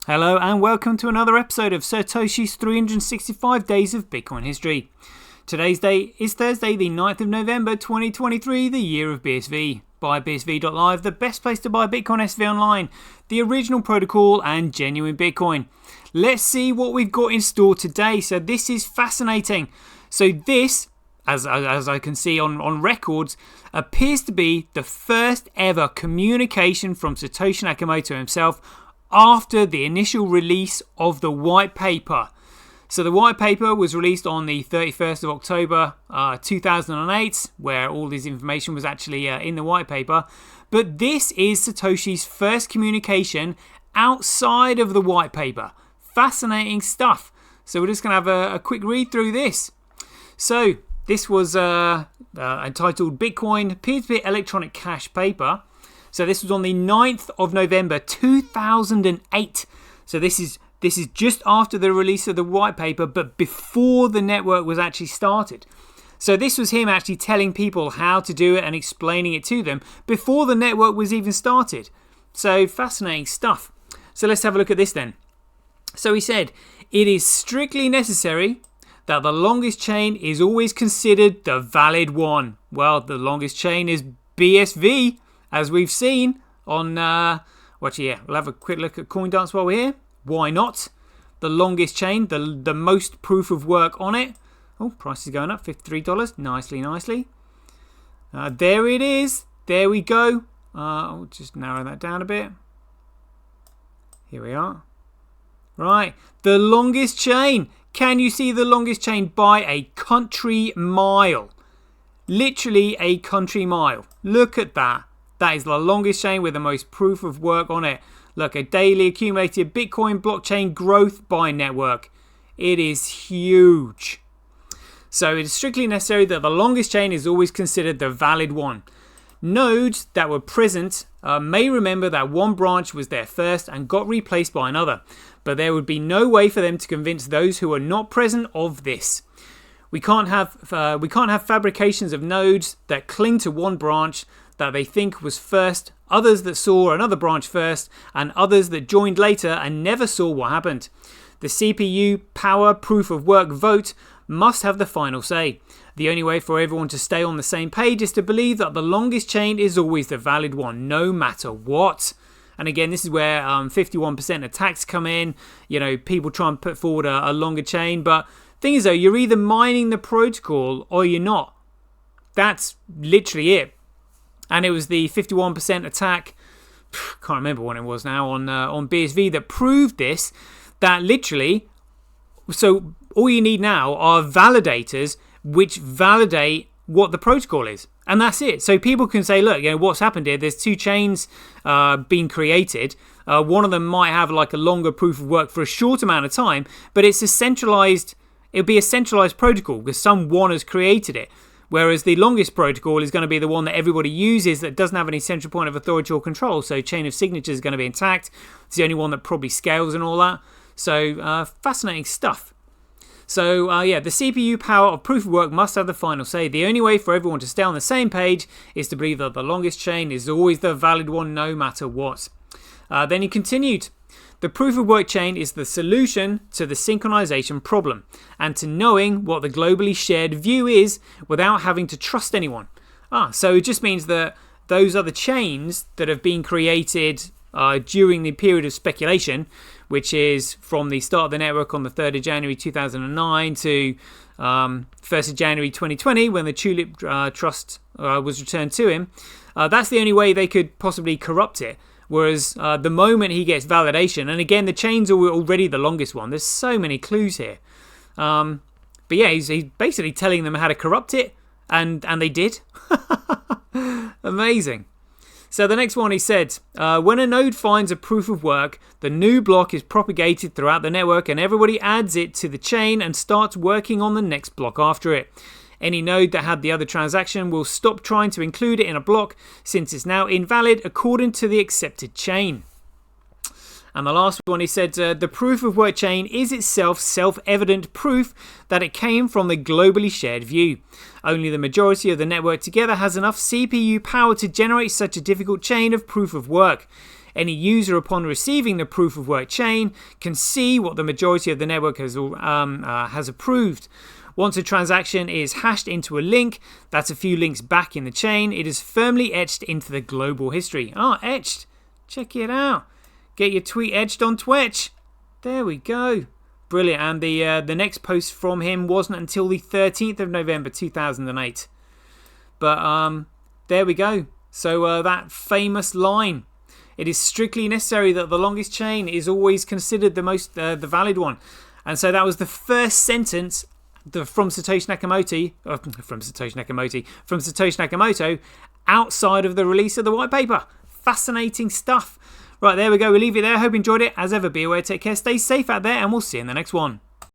Hello and welcome to another episode of Satoshi's 365 Days of Bitcoin History. Today's date is Thursday, the 9th of November 2023, the year of BSV. Buy BSV.live, the best place to buy Bitcoin SV online, the original protocol and genuine Bitcoin. Let's see what we've got in store today. So this is fascinating. So this, as I can see on records, appears to be the first ever communication from Satoshi Nakamoto himself after the initial release of the white paper. So the white paper was released on the 31st of October 2008, where all this information was actually in the white paper. But this is Satoshi's first communication outside of the white paper. Fascinating stuff. So we're just going to have a quick read through this. So this was entitled Bitcoin Peer-to-Peer Electronic Cash Paper. So this was on the 9th of November 2008. So this is just after the release of the white paper, but before the network was actually started. So this was him actually telling people how to do it and explaining it to them before the network was even started. So fascinating stuff. So let's have a look at this then. So he said, it is strictly necessary that the longest chain is always considered the valid one. Well, the longest chain is BSV. As we've seen on, we'll have a quick look at CoinDance while we're here. Why not? The longest chain, the most proof of work on it. Oh, price is going up, $53. Nicely. There it is. There we go. I'll just narrow that down a bit. Here we are. Right, the longest chain. Can you see the longest chain by a country mile? Literally a country mile. Look at that. That is the longest chain with the most proof of work on it. Look, a daily accumulated Bitcoin blockchain growth by network. It is huge. So it is strictly necessary that the longest chain is always considered the valid one. Nodes that were present may remember that one branch was there first and got replaced by another, but there would be no way for them to convince those who are not present of this. We can't have fabrications of nodes that cling to one branch that they think was first, others that saw another branch first, and others that joined later and never saw what happened. The CPU power proof of work vote must have the final say. The only way for everyone to stay on the same page is to believe that the longest chain is always the valid one, no matter what. And again, this is where 51% attacks come in. You know, people try and put forward a longer chain, but thing is though, you're either mining the protocol or you're not. That's literally it. And it was the 51% attack, can't remember when it was now, on BSV that proved this, that literally, so all you need now are validators which validate what the protocol is. And that's it. So people can say, look, you know, what's happened here, there's two chains being created. One of them might have like a longer proof of work for a short amount of time, but it'll be a centralized protocol because someone has created it. Whereas the longest protocol is going to be the one that everybody uses that doesn't have any central point of authority or control. So chain of signatures is going to be intact. It's the only one that probably scales and all that. So fascinating stuff. So the CPU power of proof of work must have the final say. The only way for everyone to stay on the same page is to believe that the longest chain is always the valid one no matter what. Then he continued. The proof of work chain is the solution to the synchronization problem and to knowing what the globally shared view is without having to trust anyone. So it just means that those other chains that have been created during the period of speculation, which is from the start of the network on the 3rd of January 2009 to 1st of January 2020 when the Tulip Trust was returned to him, that's the only way they could possibly corrupt it. Whereas the moment he gets validation, and again, the chains are already the longest one. There's so many clues here. But yeah, he's basically telling them how to corrupt it, and they did. Amazing. So the next one he said, when a node finds a proof of work, the new block is propagated throughout the network and everybody adds it to the chain and starts working on the next block after it. Any node that had the other transaction will stop trying to include it in a block since it's now invalid according to the accepted chain. And the last one, he said, the proof of work chain is itself self-evident proof that it came from the globally shared view. Only the majority of the network together has enough CPU power to generate such a difficult chain of proof of work. Any user, upon receiving the proof of work chain, can see what the majority of the network has approved. Once a transaction is hashed into a link, that's a few links back in the chain, it is firmly etched into the global history. Etched. Check it out. Get your tweet etched on Twitch. There we go. Brilliant. And the next post from him wasn't until the 13th of November 2008. But there we go. So that famous line. It is strictly necessary that the longest chain is always considered the most the valid one. And so that was the first sentence from Satoshi Nakamoto outside of the release of the white paper. Fascinating stuff. Right, there we go. We'll leave it there. Hope you enjoyed it. As ever, be aware, take care, stay safe out there, and we'll see you in the next one.